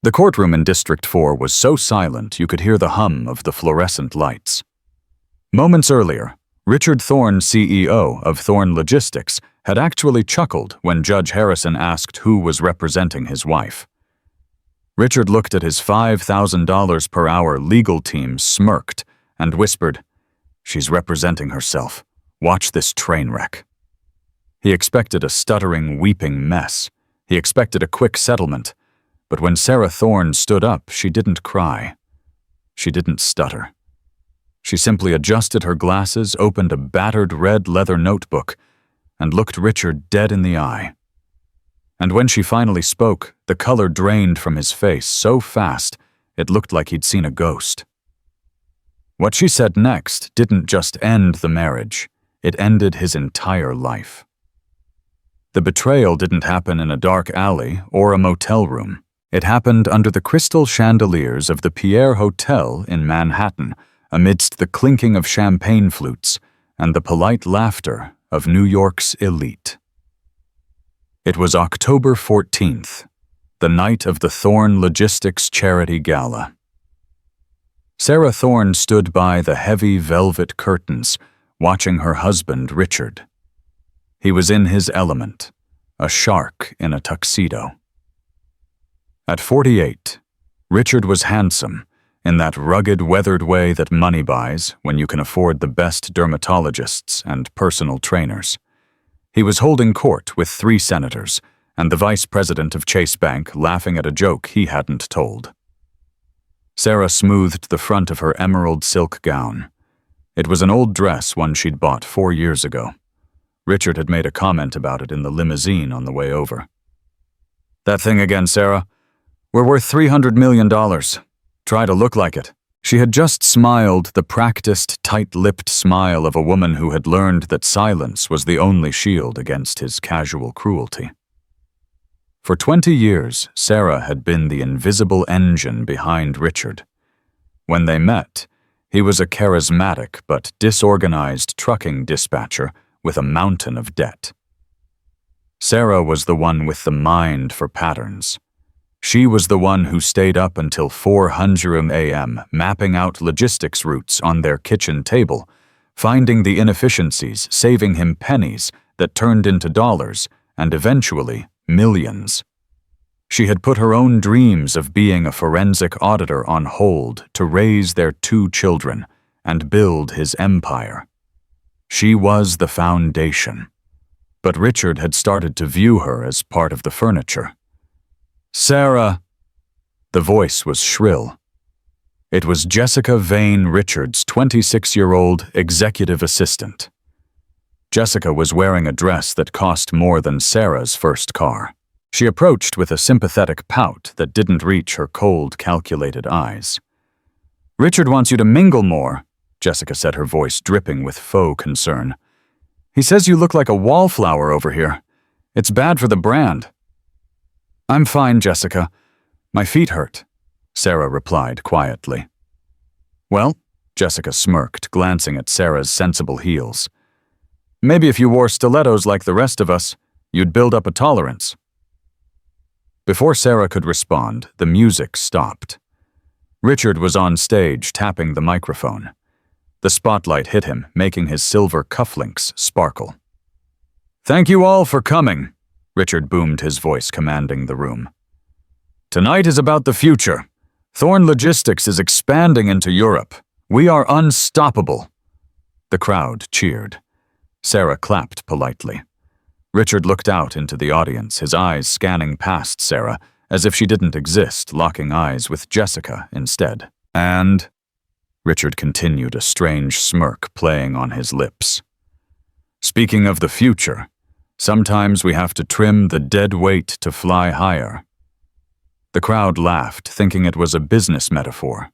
The courtroom in District 4 was so silent you could hear the hum of the fluorescent lights. Moments earlier, Richard Thorne, CEO of Thorne Logistics, had actually chuckled when Judge Harrison asked who was representing his wife. Richard looked at his $5,000 per hour legal team, smirked, and whispered, "She's representing herself. Watch this train wreck." He expected a stuttering, weeping mess. He expected a quick settlement. But when Sarah Thorne stood up, she didn't cry. She didn't stutter. She simply adjusted her glasses, opened a battered red leather notebook, and looked Richard dead in the eye. And when she finally spoke, the color drained from his face so fast it looked like he'd seen a ghost. What she said next didn't just end the marriage, it ended his entire life. The betrayal didn't happen in a dark alley or a motel room. It happened under the crystal chandeliers of the Pierre Hotel in Manhattan, amidst the clinking of champagne flutes and the polite laughter of New York's elite. It was October 14th, the night of the Thorne Logistics Charity Gala. Sarah Thorne stood by the heavy velvet curtains, watching her husband, Richard. He was in his element, a shark in a tuxedo. At 48, Richard was handsome, in that rugged, weathered way that money buys when you can afford the best dermatologists and personal trainers. He was holding court with 3 senators and the vice president of Chase Bank laughing at a joke he hadn't told. Sarah smoothed the front of her emerald silk gown. It was an old dress, one she'd bought 4 years ago. Richard had made a comment about it in the limousine on the way over. "That thing again, Sarah. We're worth $300 million. Try to look like it." She had just smiled the practiced, tight-lipped smile of a woman who had learned that silence was the only shield against his casual cruelty. For 20 years, Sarah had been the invisible engine behind Richard. When they met, he was a charismatic but disorganized trucking dispatcher with a mountain of debt. Sarah was the one with the mind for patterns. She was the one who stayed up until 4:00 a.m. mapping out logistics routes on their kitchen table, finding the inefficiencies, saving him pennies that turned into dollars and eventually millions. She had put her own dreams of being a forensic auditor on hold to raise their 2 children and build his empire. She was the foundation. But Richard had started to view her as part of the furniture. "Sarah!" The voice was shrill. It was Jessica Vane Richards' 26-year-old executive assistant. Jessica was wearing a dress that cost more than Sarah's first car. She approached with a sympathetic pout that didn't reach her cold, calculated eyes. "Richard wants you to mingle more," Jessica said, her voice dripping with faux concern. "He says you look like a wallflower over here. It's bad for the brand." "I'm fine, Jessica. My feet hurt," Sarah replied quietly. "Well," Jessica smirked, glancing at Sarah's sensible heels. "Maybe if you wore stilettos like the rest of us, you'd build up a tolerance." Before Sarah could respond, the music stopped. Richard was on stage tapping the microphone. The spotlight hit him, making his silver cufflinks sparkle. "Thank you all for coming," Richard boomed, his voice commanding the room. "Tonight is about the future. Thorne Logistics is expanding into Europe. We are unstoppable." The crowd cheered. Sarah clapped politely. Richard looked out into the audience, his eyes scanning past Sarah, as if she didn't exist, locking eyes with Jessica instead. "And?" Richard continued, a strange smirk playing on his lips. "Speaking of the future, sometimes we have to trim the dead weight to fly higher." The crowd laughed, thinking it was a business metaphor.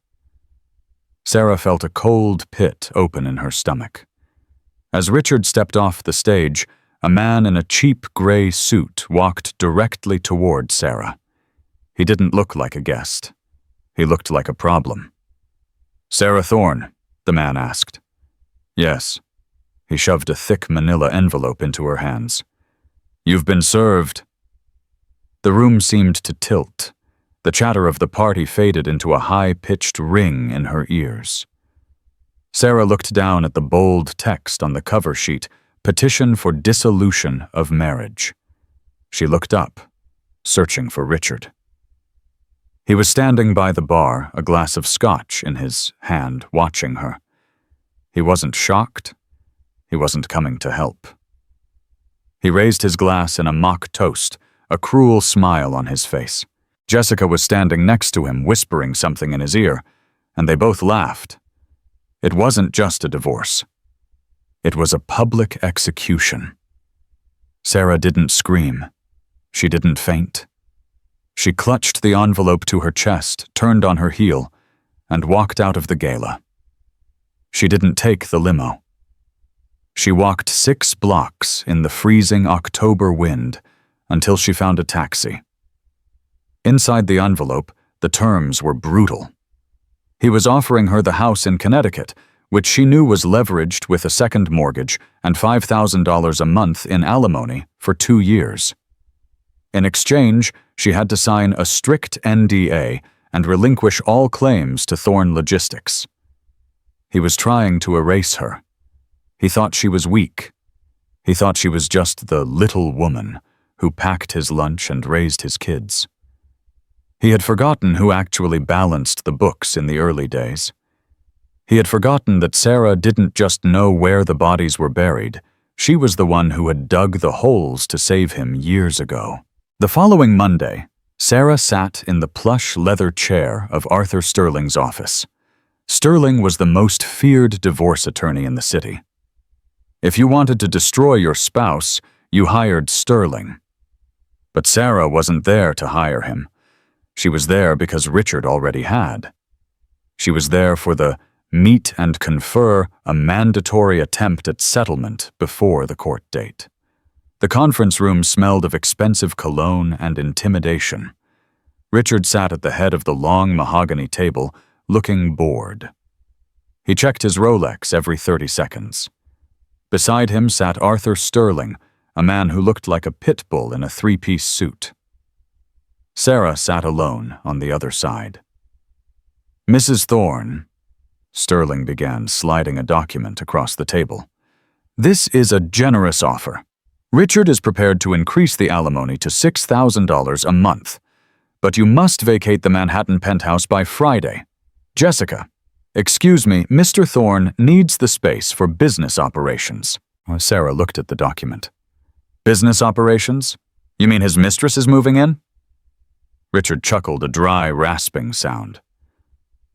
Sarah felt a cold pit open in her stomach. As Richard stepped off the stage, a man in a cheap gray suit walked directly toward Sarah. He didn't look like a guest. He looked like a problem. "Sarah Thorne?" the man asked. "Yes." He shoved a thick manila envelope into her hands. "You've been served." The room seemed to tilt. The chatter of the party faded into a high-pitched ring in her ears. Sarah looked down at the bold text on the cover sheet, Petition for Dissolution of Marriage. She looked up, searching for Richard. He was standing by the bar, a glass of scotch in his hand, watching her. He wasn't shocked. He wasn't coming to help. He raised his glass in a mock toast, a cruel smile on his face. Jessica was standing next to him, whispering something in his ear, and they both laughed. It wasn't just a divorce. It was a public execution. Sarah didn't scream. She didn't faint. She clutched the envelope to her chest, turned on her heel, and walked out of the gala. She didn't take the limo. She walked 6 blocks in the freezing October wind until she found a taxi. Inside the envelope, the terms were brutal. He was offering her the house in Connecticut, which she knew was leveraged with a second mortgage and $5,000 a month in alimony for 2 years. In exchange, she had to sign a strict NDA and relinquish all claims to Thorn Logistics. He was trying to erase her. He thought she was weak. He thought she was just the little woman who packed his lunch and raised his kids. He had forgotten who actually balanced the books in the early days. He had forgotten that Sarah didn't just know where the bodies were buried. She was the one who had dug the holes to save him years ago. The following Monday, Sarah sat in the plush leather chair of Arthur Sterling's office. Sterling was the most feared divorce attorney in the city. If you wanted to destroy your spouse, you hired Sterling. But Sarah wasn't there to hire him. She was there because Richard already had. She was there for the meet and confer, a mandatory attempt at settlement before the court date. The conference room smelled of expensive cologne and intimidation. Richard sat at the head of the long mahogany table, looking bored. He checked his Rolex every 30 seconds. Beside him sat Arthur Sterling, a man who looked like a pit bull in a 3-piece suit. Sarah sat alone on the other side. Mrs. Thorne, Sterling began, sliding a document across the table. This is a generous offer. Richard is prepared to increase the alimony to $6,000 a month, but you must vacate the Manhattan penthouse by Friday. Jessica, excuse me, Mr. Thorne needs the space for business operations. Sarah looked at the document. Business operations? You mean his mistress is moving in? Richard chuckled, a dry, rasping sound.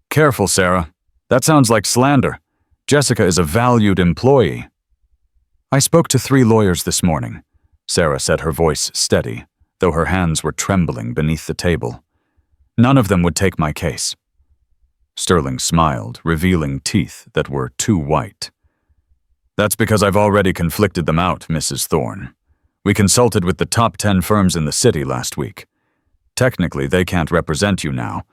Careful, Sarah. That sounds like slander. Jessica is a valued employee. I spoke to 3 lawyers this morning, Sarah said, her voice steady, though her hands were trembling beneath the table. None of them would take my case. Sterling smiled, revealing teeth that were too white. That's because I've already conflicted them out, Mrs. Thorne. We consulted with the top 10 firms in the city last week. Technically, they can't represent you now,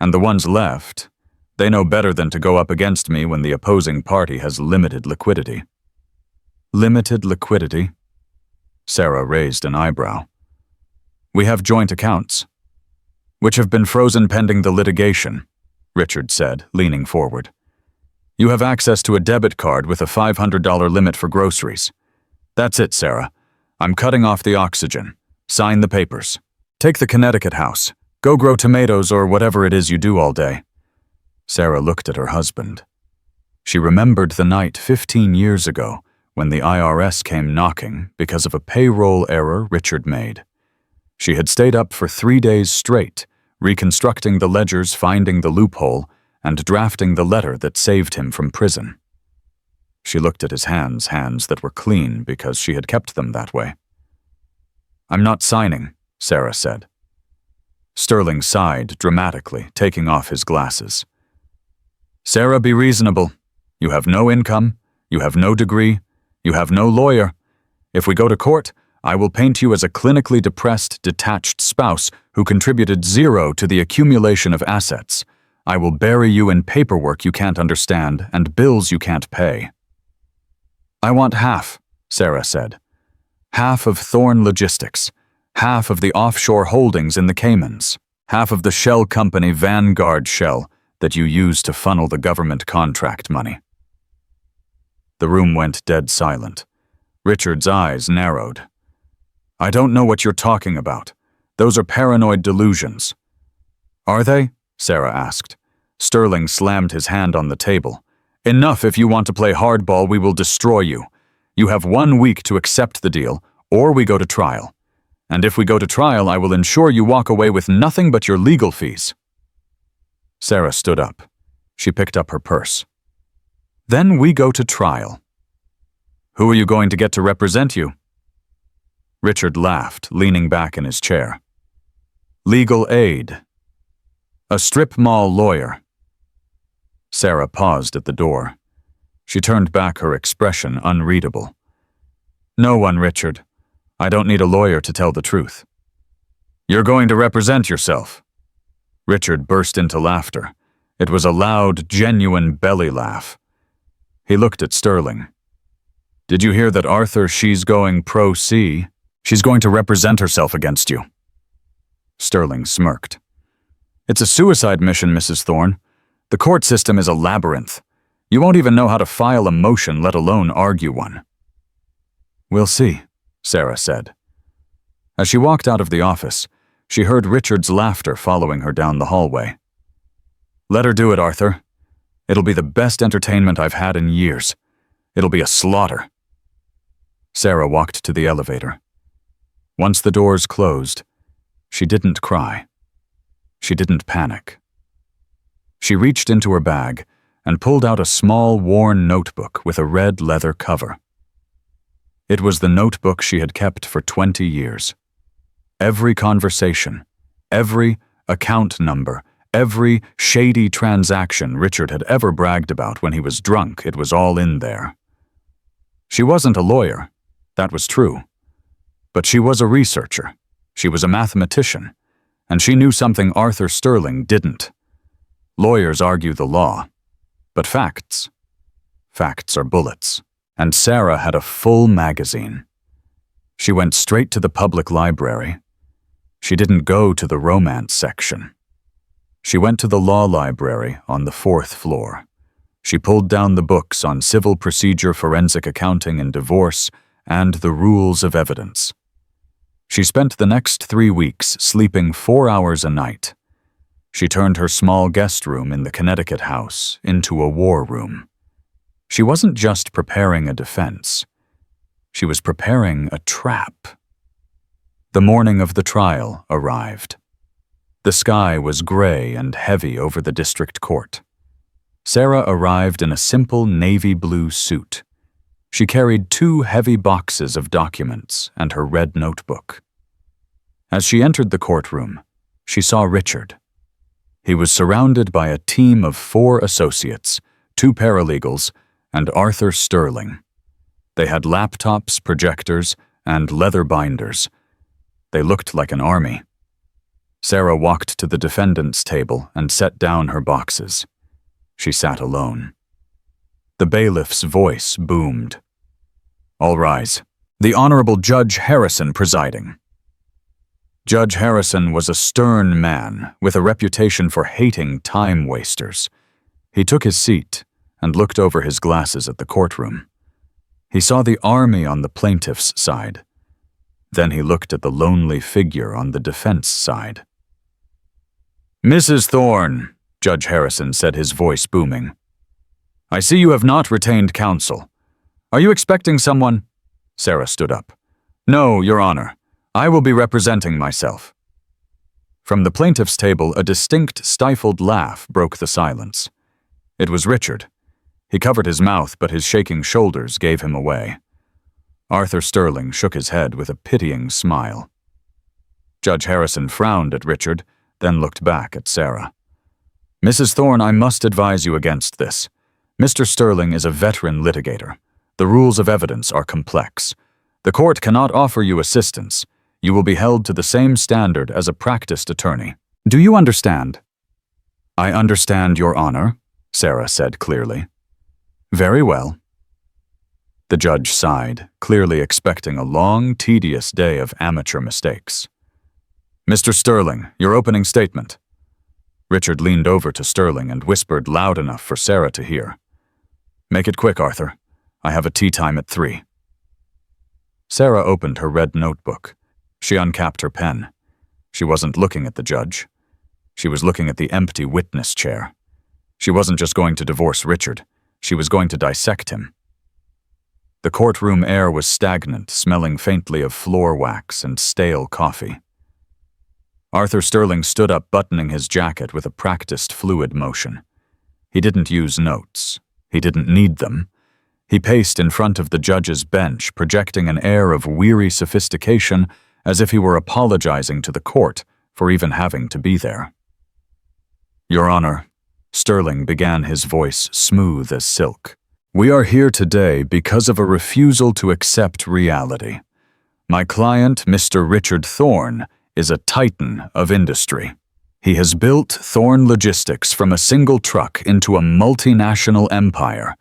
and the ones left, they know better than to go up against me when the opposing party has limited liquidity. Limited liquidity? Sarah raised an eyebrow. We have joint accounts, which have been frozen pending the litigation, Richard said, leaning forward. You have access to a debit card with a $500 limit for groceries. That's it, Sarah. I'm cutting off the oxygen. Sign the papers. Take the Connecticut house. Go grow tomatoes or whatever it is you do all day. Sarah looked at her husband. She remembered the night 15 years ago when the IRS came knocking because of a payroll error Richard made. She had stayed up for 3 days straight, reconstructing the ledgers, finding the loophole, and drafting the letter that saved him from prison. She looked at his hands that were clean because she had kept them that way. I'm not signing, Sarah said. Sterling sighed dramatically, taking off his glasses. Sarah, be reasonable. You have no income, you have no degree, you have no lawyer. If we go to court, I will paint you as a clinically depressed, detached spouse who contributed 0 to the accumulation of assets. I will bury you in paperwork you can't understand and bills you can't pay. I want half, Sarah said. Half of Thorn Logistics. Half of the offshore holdings in the Caymans. half of the shell company Vanguard shell that you use to funnel the government contract money. The room went dead silent. Richard's eyes narrowed. I don't know what you're talking about. Those are paranoid delusions. Are they? Sarah asked. Sterling slammed his hand on the table. Enough. If you want to play hardball, we will destroy you. You have 1 week to accept the deal, or we go to trial. And if we go to trial, I will ensure you walk away with nothing but your legal fees. Sarah stood up. She picked up her purse. Then we go to trial. Who are you going to get to represent you? Richard laughed, leaning back in his chair. Legal aid. A strip mall lawyer. Sarah paused at the door. She turned back, her expression unreadable. No one, Richard. I don't need a lawyer to tell the truth. You're going to represent yourself. Richard burst into laughter. It was a loud, genuine belly laugh. He looked at Sterling. Did you hear that Arthur, she's going pro se? She's going to represent herself against you. Sterling smirked. It's a suicide mission, Mrs. Thorne. The court system is a labyrinth. You won't even know how to file a motion, let alone argue one. We'll see, Sarah said. As she walked out of the office, she heard Richard's laughter following her down the hallway. Let her do it, Arthur. It'll be the best entertainment I've had in years. It'll be a slaughter. Sarah walked to the elevator. Once the doors closed, she didn't cry. She didn't panic. She reached into her bag and pulled out a small, worn notebook with a red leather cover. It was the notebook she had kept for 20 years. Every conversation, every account number, every shady transaction Richard had ever bragged about when he was drunk, it was all in there. She wasn't a lawyer, that was true. But she was a researcher, she was a mathematician, and she knew something Arthur Sterling didn't. Lawyers argue the law, but facts are bullets. And Sarah had a full magazine. She went straight to the public library. She didn't go to the romance section. She went to the law library on the 4th floor. She pulled down the books on civil procedure, forensic accounting and divorce, and the rules of evidence. She spent the next 3 weeks sleeping 4 hours a night. She turned her small guest room in the Connecticut house into a war room. She wasn't just preparing a defense. She was preparing a trap. The morning of the trial arrived. The sky was gray and heavy over the district court. Sarah arrived in a simple navy blue suit. She carried 2 heavy boxes of documents and her red notebook. As she entered the courtroom, she saw Richard. He was surrounded by a team of 4 associates, 2 paralegals, and Arthur Sterling. They had laptops, projectors, and leather binders. They looked like an army. Sarah walked to the defendant's table and set down her boxes. She sat alone. The bailiff's voice boomed. All rise. The Honorable Judge Harrison presiding. Judge Harrison was a stern man with a reputation for hating time wasters. He took his seat and looked over his glasses at the courtroom. He saw the army on the plaintiff's side. Then he looked at the lonely figure on the defense side. Mrs. Thorne, Judge Harrison said, his voice booming. I see you have not retained counsel. Are you expecting someone? Sarah stood up. No, Your Honor. I will be representing myself. From the plaintiff's table, a distinct, stifled laugh broke the silence. It was Richard. He covered his mouth, but his shaking shoulders gave him away. Arthur Sterling shook his head with a pitying smile. Judge Harrison frowned at Richard, then looked back at Sarah. Mrs. Thorne, I must advise you against this. Mr. Sterling is a veteran litigator. The rules of evidence are complex. The court cannot offer you assistance. You will be held to the same standard as a practiced attorney. Do you understand? I understand, Your Honor, Sarah said clearly. Very well. The judge sighed, clearly expecting a long, tedious day of amateur mistakes. Mr. Sterling, your opening statement. Richard leaned over to Sterling and whispered loud enough for Sarah to hear. Make it quick, Arthur. I have a tea time at 3. Sarah opened her red notebook. She uncapped her pen. She wasn't looking at the judge. She was looking at the empty witness chair. She wasn't just going to divorce Richard. She was going to dissect him. The courtroom air was stagnant, smelling faintly of floor wax and stale coffee. Arthur Sterling stood up, buttoning his jacket with a practiced fluid motion. He didn't use notes. He didn't need them. He paced in front of the judge's bench, projecting an air of weary sophistication as if he were apologizing to the court for even having to be there. Your Honor, Sterling began, his voice smooth as silk. We are here today because of a refusal to accept reality. My client, Mr. Richard Thorne, is a titan of industry. He has built Thorne Logistics from a single truck into a multinational empire.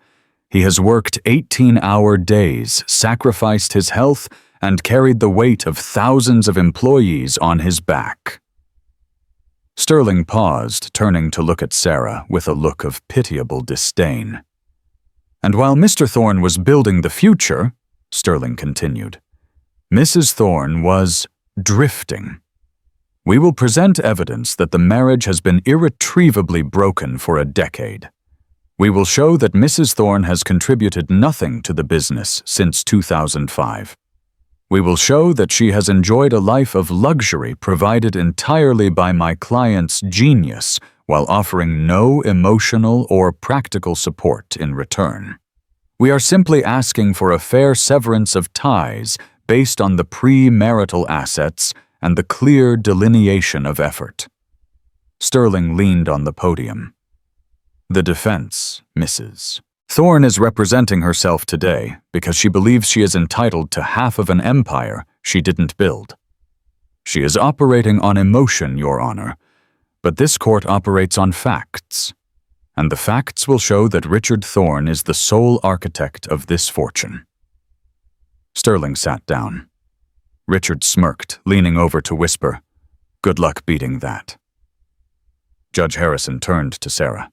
He has worked 18-hour days, sacrificed his health, and carried the weight of thousands of employees on his back. Sterling paused, turning to look at Sarah with a look of pitiable disdain. And while Mr. Thorne was building the future, Sterling continued, Mrs. Thorne was drifting. We will present evidence that the marriage has been irretrievably broken for a decade. We will show that Mrs. Thorne has contributed nothing to the business since 2005. We will show that she has enjoyed a life of luxury provided entirely by my client's genius while offering no emotional or practical support in return. We are simply asking for a fair severance of ties based on the pre-marital assets and the clear delineation of effort. Sterling leaned on the podium. The defense, Mrs. Thorne is representing herself today because she believes she is entitled to half of an empire she didn't build. She is operating on emotion, Your Honor, but this court operates on facts, and the facts will show that Richard Thorne is the sole architect of this fortune. Sterling sat down. Richard smirked, leaning over to whisper, Good luck beating that. Judge Harrison turned to Sarah.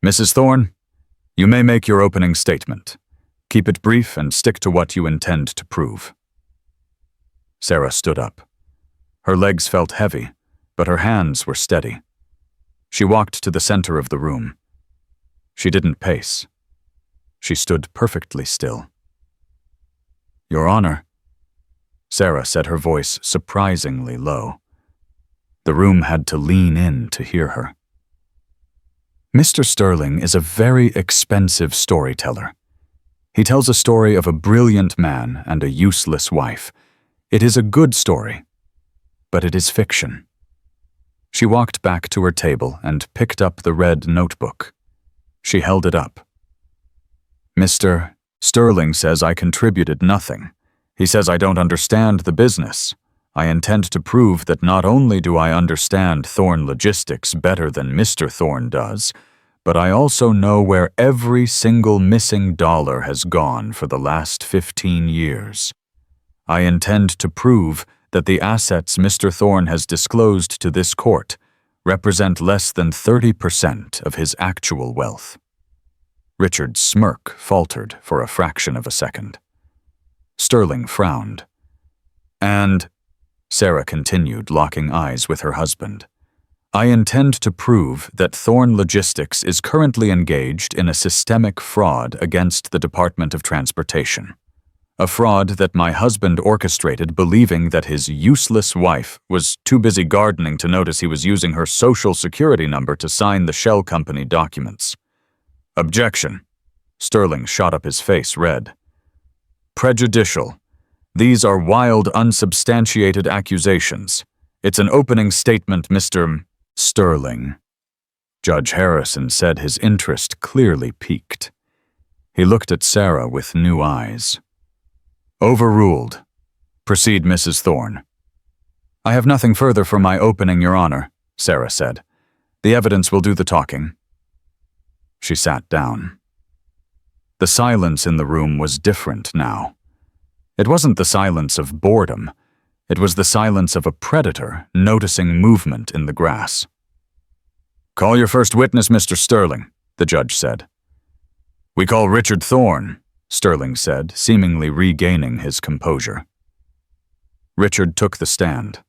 Mrs. Thorne, you may make your opening statement. Keep it brief and stick to what you intend to prove. Sarah stood up. Her legs felt heavy, but her hands were steady. She walked to the center of the room. She didn't pace. She stood perfectly still. Your Honor, Sarah said, her voice surprisingly low. The room had to lean in to hear her. Mr. Sterling is a very expensive storyteller. He tells a story of a brilliant man and a useless wife. It is a good story, but it is fiction. She walked back to her table and picked up the red notebook. She held it up. Mr. Sterling says I contributed nothing. He says I don't understand the business. I intend to prove that not only do I understand Thorne Logistics better than Mr. Thorne does, but I also know where every single missing dollar has gone for the last 15 years. I intend to prove that the assets Mr. Thorne has disclosed to this court represent less than 30% of his actual wealth. Richard's smirk faltered for a fraction of a second. Sterling frowned. And, Sarah continued, locking eyes with her husband, I intend to prove that Thorne Logistics is currently engaged in a systemic fraud against the Department of Transportation. A fraud that my husband orchestrated, believing that his useless wife was too busy gardening to notice he was using her social security number to sign the shell company documents. Objection. Sterling shot up, his face red. Prejudicial. These are wild, unsubstantiated accusations. It's an opening statement, Mr. Sterling. Judge Harrison said, his interest clearly piqued. He looked at Sarah with new eyes. Overruled. Proceed, Mrs. Thorne. I have nothing further for my opening, Your Honor, Sarah said. The evidence will do the talking. She sat down. The silence in the room was different now. It wasn't the silence of boredom. It was the silence of a predator noticing movement in the grass. "Call your first witness, Mr. Sterling," the judge said. "We call Richard Thorne," Sterling said, seemingly regaining his composure. Richard took the stand.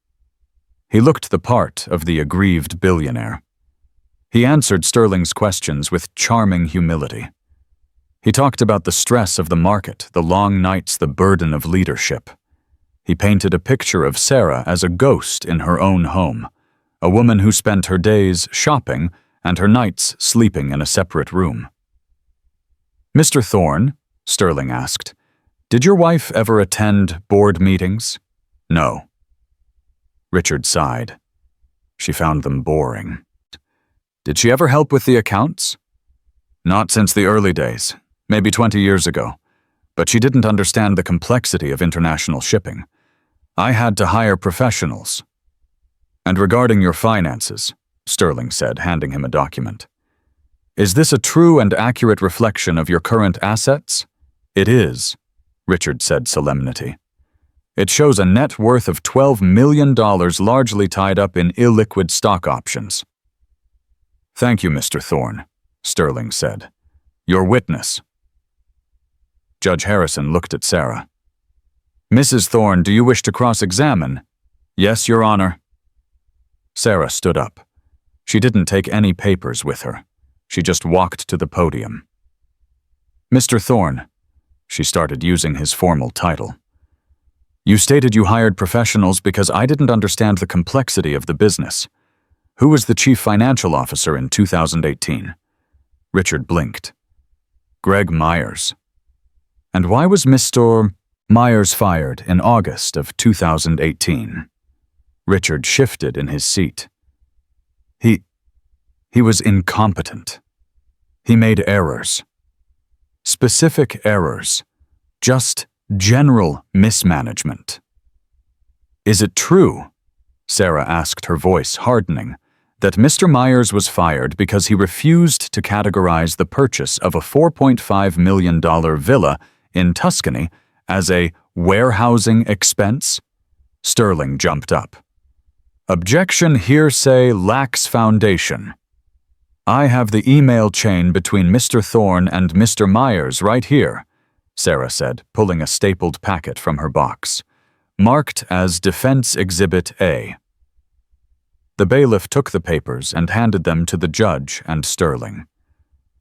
He looked the part of the aggrieved billionaire. He answered Sterling's questions with charming humility. He talked about the stress of the market, the long nights, the burden of leadership. He painted a picture of Sarah as a ghost in her own home, a woman who spent her days shopping and her nights sleeping in a separate room. "Mr. Thorne," Sterling asked, "did your wife ever attend board meetings?" "No." Richard sighed. She found them boring. "Did she ever help with the accounts?" "Not since the early days, maybe 20 years ago, but she didn't understand the complexity of international shipping. I had to hire professionals." "And regarding your finances," Sterling said, handing him a document, "is this a true and accurate reflection of your current assets?" "It is," Richard said, solemnity. "It shows a net worth of $12 million largely tied up in illiquid stock options." "Thank you, Mr. Thorne," Sterling said. "Your witness." Judge Harrison looked at Sarah. "Mrs. Thorne, do you wish to cross-examine?" "Yes, Your Honor." Sarah stood up. She didn't take any papers with her. She just walked to the podium. "Mr. Thorne," she started using his formal title, "you stated you hired professionals because I didn't understand the complexity of the business. Who was the chief financial officer in 2018? Richard blinked. "Greg Myers." "And why was Mr. Myers fired in August of 2018? Richard shifted in his seat. He was incompetent. He made errors. Specific errors. Just general mismanagement." "Is it true," Sarah asked, her voice hardening, "that Mr. Myers was fired because he refused to categorize the purchase of a $4.5 million villa in Tuscany as a warehousing expense?" Sterling jumped up. "Objection, hearsay, lacks foundation. I have the email chain between Mr. Thorne and Mr. Myers right here," Sarah said, pulling a stapled packet from her box, "marked as Defense Exhibit A." The bailiff took the papers and handed them to the judge and Sterling.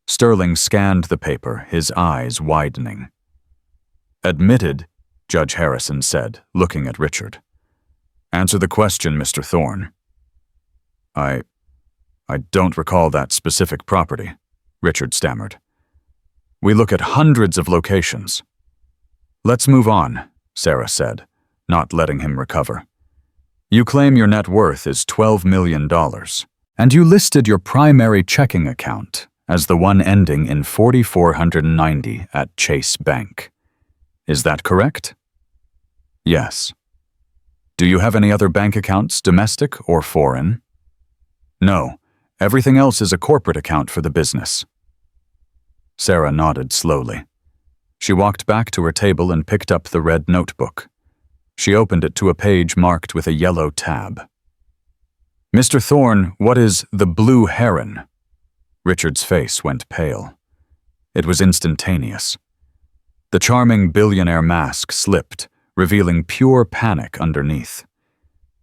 Sterling scanned the paper, his eyes widening. "Admitted," Judge Harrison said, looking at Richard. "Answer the question, Mr. Thorne." I don't recall that specific property," Richard stammered. "We look at hundreds of locations." "Let's move on," Sarah said, not letting him recover. "You claim your net worth is $12 million, and you listed your primary checking account as the one ending in 4490 at Chase Bank. Is that correct?" "Yes." "Do you have any other bank accounts, domestic or foreign?" "No. Everything else is a corporate account for the business." Sarah nodded slowly. She walked back to her table and picked up the red notebook. She opened it to a page marked with a yellow tab. "Mr. Thorne, what is the Blue Heron?" Richard's face went pale. It was instantaneous. The charming billionaire mask slipped, revealing pure panic underneath.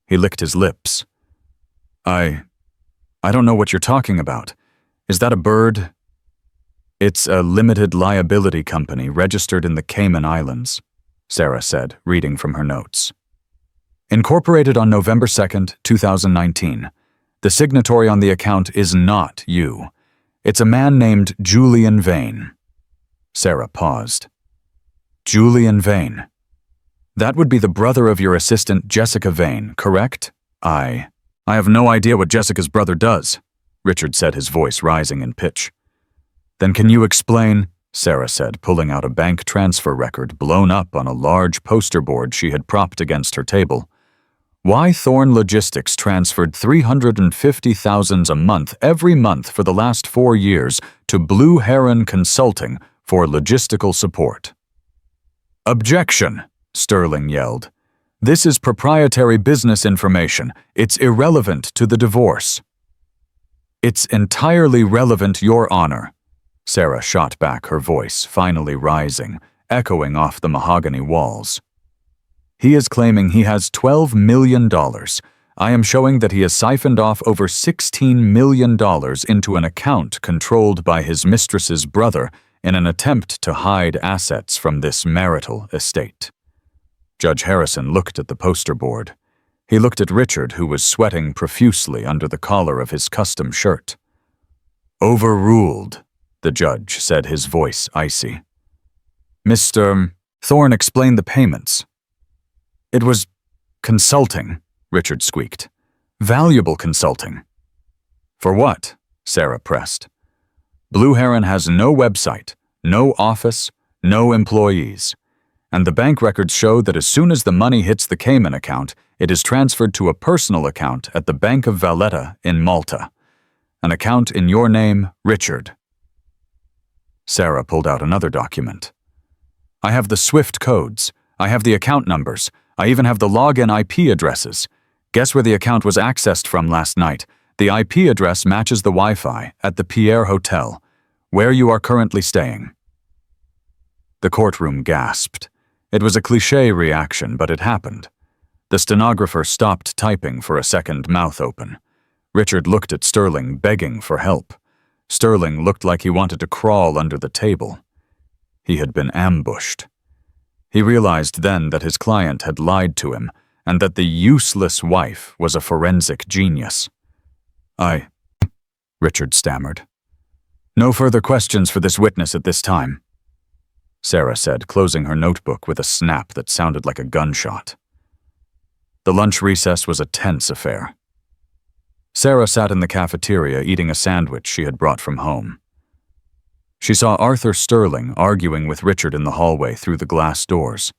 He licked his lips. I don't know what you're talking about. Is that a bird?" "It's a limited liability company registered in the Cayman Islands," Sarah said, reading from her notes. "Incorporated on November 2nd, 2019. The signatory on the account is not you. It's a man named Julian Vane." Sarah paused. "Julian Vane. That would be the brother of your assistant Jessica Vane, correct?" I have no idea what Jessica's brother does," Richard said, his voice rising in pitch. "Then can you explain," Sarah said, pulling out a bank transfer record blown up on a large poster board she had propped against her table, "why Thorne Logistics transferred $350,000 a month every month for the last 4 years to Blue Heron Consulting for logistical support?" "Objection," Sterling yelled. This is proprietary business information. It's irrelevant to the divorce. It's entirely relevant, Your Honor. Sarah shot back, her voice finally rising, echoing off the mahogany walls. He is claiming he has $12 million. I am showing that he has siphoned off over $16 million into an account controlled by his mistress's brother in an attempt to hide assets from this marital estate. Judge Harrison looked at the poster board. He looked at Richard, who was sweating profusely under the collar of his custom shirt. Overruled, the judge said, his voice icy. Mr. Thorne explained the payments. It was consulting, Richard squeaked. Valuable consulting. For what? Sarah pressed. Blue Heron has no website, no office, no employees. And the bank records show that as soon as the money hits the Cayman account, it is transferred to a personal account at the Bank of Valletta in Malta. An account in your name, Richard. Sarah pulled out another document. I have the SWIFT codes. I have the account numbers. I even have the login IP addresses. Guess where the account was accessed from last night? The IP address matches the Wi-Fi at the Pierre Hotel, where you are currently staying. The courtroom gasped. It was a cliché reaction, but it happened. The stenographer stopped typing for a second, mouth open. Richard looked at Sterling, begging for help. Sterling looked like he wanted to crawl under the table. He had been ambushed. He realized then that his client had lied to him, and that the useless wife was a forensic genius. Richard stammered. No further questions for this witness at this time, Sarah said, closing her notebook with a snap that sounded like a gunshot. The lunch recess was a tense affair. Sarah sat in the cafeteria eating a sandwich she had brought from home. She saw Arthur Sterling arguing with Richard in the hallway through the glass doors.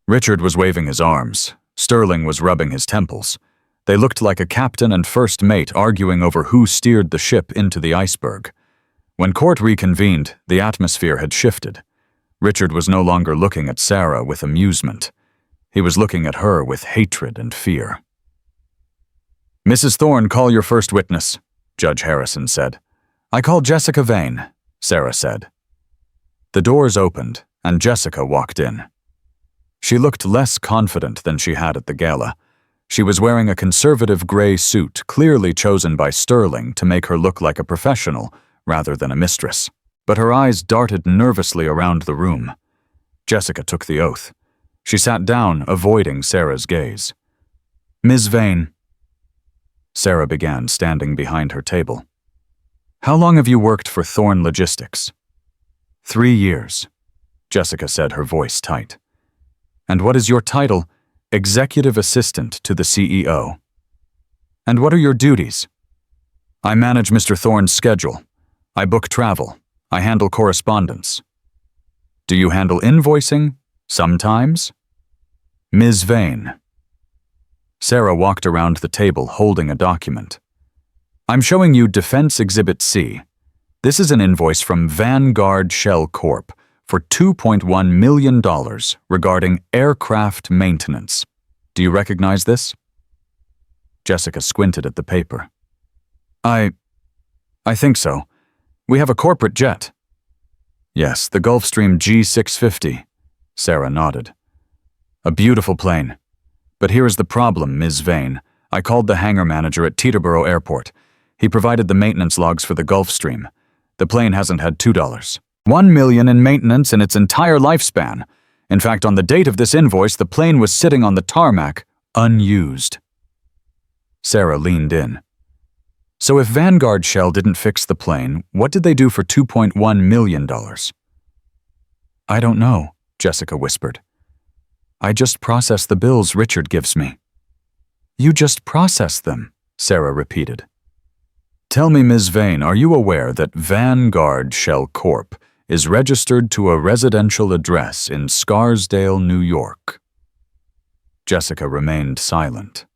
Richard was waving his arms. Sterling was rubbing his temples. They looked like a captain and first mate arguing over who steered the ship into the iceberg. When court reconvened, the atmosphere had shifted. Richard was no longer looking at Sarah with amusement. He was looking at her with hatred and fear. Mrs. Thorne, call your first witness, Judge Harrison said. I call Jessica Vane, Sarah said. The doors opened, and Jessica walked in. She looked less confident than she had at the gala. She was wearing a conservative gray suit, clearly chosen by Sterling to make her look like a professional rather than a mistress. But her eyes darted nervously around the room. Jessica took the oath. She sat down, avoiding Sarah's gaze. Ms. Vane. Sarah began, standing behind her table. How long have you worked for Thorne Logistics? 3 years, Jessica said, her voice tight. And what is your title? Executive Assistant to the CEO. And what are your duties? I manage Mr. Thorne's schedule. I book travel. I handle correspondence. Do you handle invoicing? Sometimes? Ms. Vane. Sarah walked around the table holding a document. I'm showing you Defense Exhibit C. This is an invoice from Vanguard Shell Corp. For $2.1 million regarding aircraft maintenance. Do you recognize this? Jessica squinted at the paper. I think so. We have a corporate jet. Yes, the Gulfstream G650. Sarah nodded. A beautiful plane. But here is the problem, Ms. Vane. I called the hangar manager at Teterboro Airport. He provided the maintenance logs for the Gulfstream. The plane hasn't had $1 million in maintenance in its entire lifespan. In fact, on the date of this invoice, the plane was sitting on the tarmac, unused. Sarah leaned in. So if Vanguard Shell didn't fix the plane, what did they do for $2.1 million? I don't know, Jessica whispered. I just process the bills Richard gives me. You just process them, Sarah repeated. Tell me, Ms. Vane, are you aware that Vanguard Shell Corp. is registered to a residential address in Scarsdale, New York? Jessica remained silent.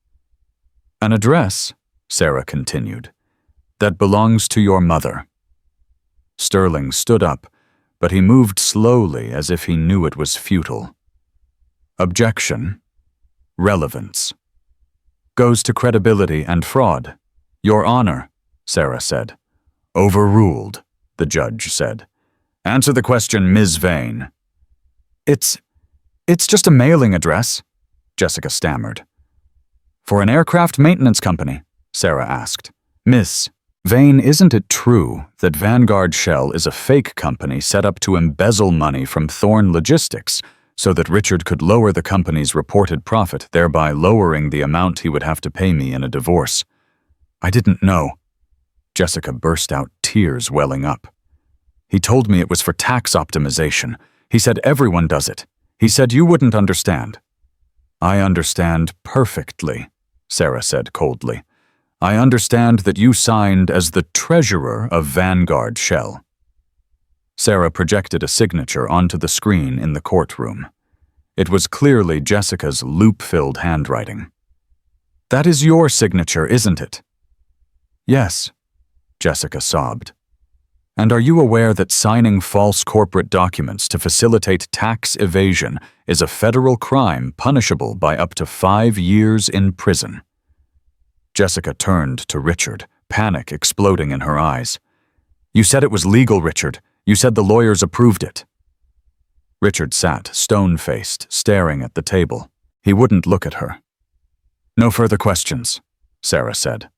An address, Sarah continued, that belongs to your mother. Sterling stood up, but he moved slowly as if he knew it was futile. Objection, relevance. Goes to credibility and fraud. Your Honor, Sarah said. Overruled, the judge said. Answer the question, Ms. Vane. It's just a mailing address, Jessica stammered. For an aircraft maintenance company, Sarah asked. Miss Vane, isn't it true that Vanguard Shell is a fake company set up to embezzle money from Thorn Logistics so that Richard could lower the company's reported profit, thereby lowering the amount he would have to pay me in a divorce? I didn't know. Jessica burst out, tears welling up. He told me it was for tax optimization. He said everyone does it. He said you wouldn't understand. I understand perfectly, Sarah said coldly. I understand that you signed as the treasurer of Vanguard Shell. Sarah projected a signature onto the screen in the courtroom. It was clearly Jessica's loop-filled handwriting. That is your signature, isn't it? Yes, Jessica sobbed. And are you aware that signing false corporate documents to facilitate tax evasion is a federal crime punishable by up to 5 years in prison? Jessica turned to Richard, panic exploding in her eyes. You said it was legal, Richard. You said the lawyers approved it. Richard sat, stone-faced, staring at the table. He wouldn't look at her. No further questions, Sarah said.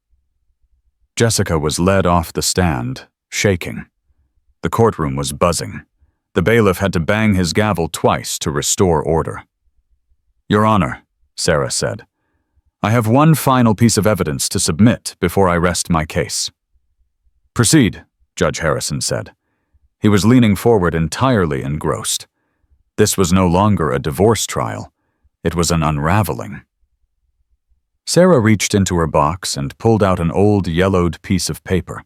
Jessica was led off the stand, shaking. The courtroom was buzzing. The bailiff had to bang his gavel twice to restore order. Your Honor, Sarah said, I have one final piece of evidence to submit before I rest my case. Proceed, Judge Harrison said. He was leaning forward entirely engrossed. This was no longer a divorce trial. It was an unraveling. Sarah reached into her box and pulled out an old yellowed piece of paper.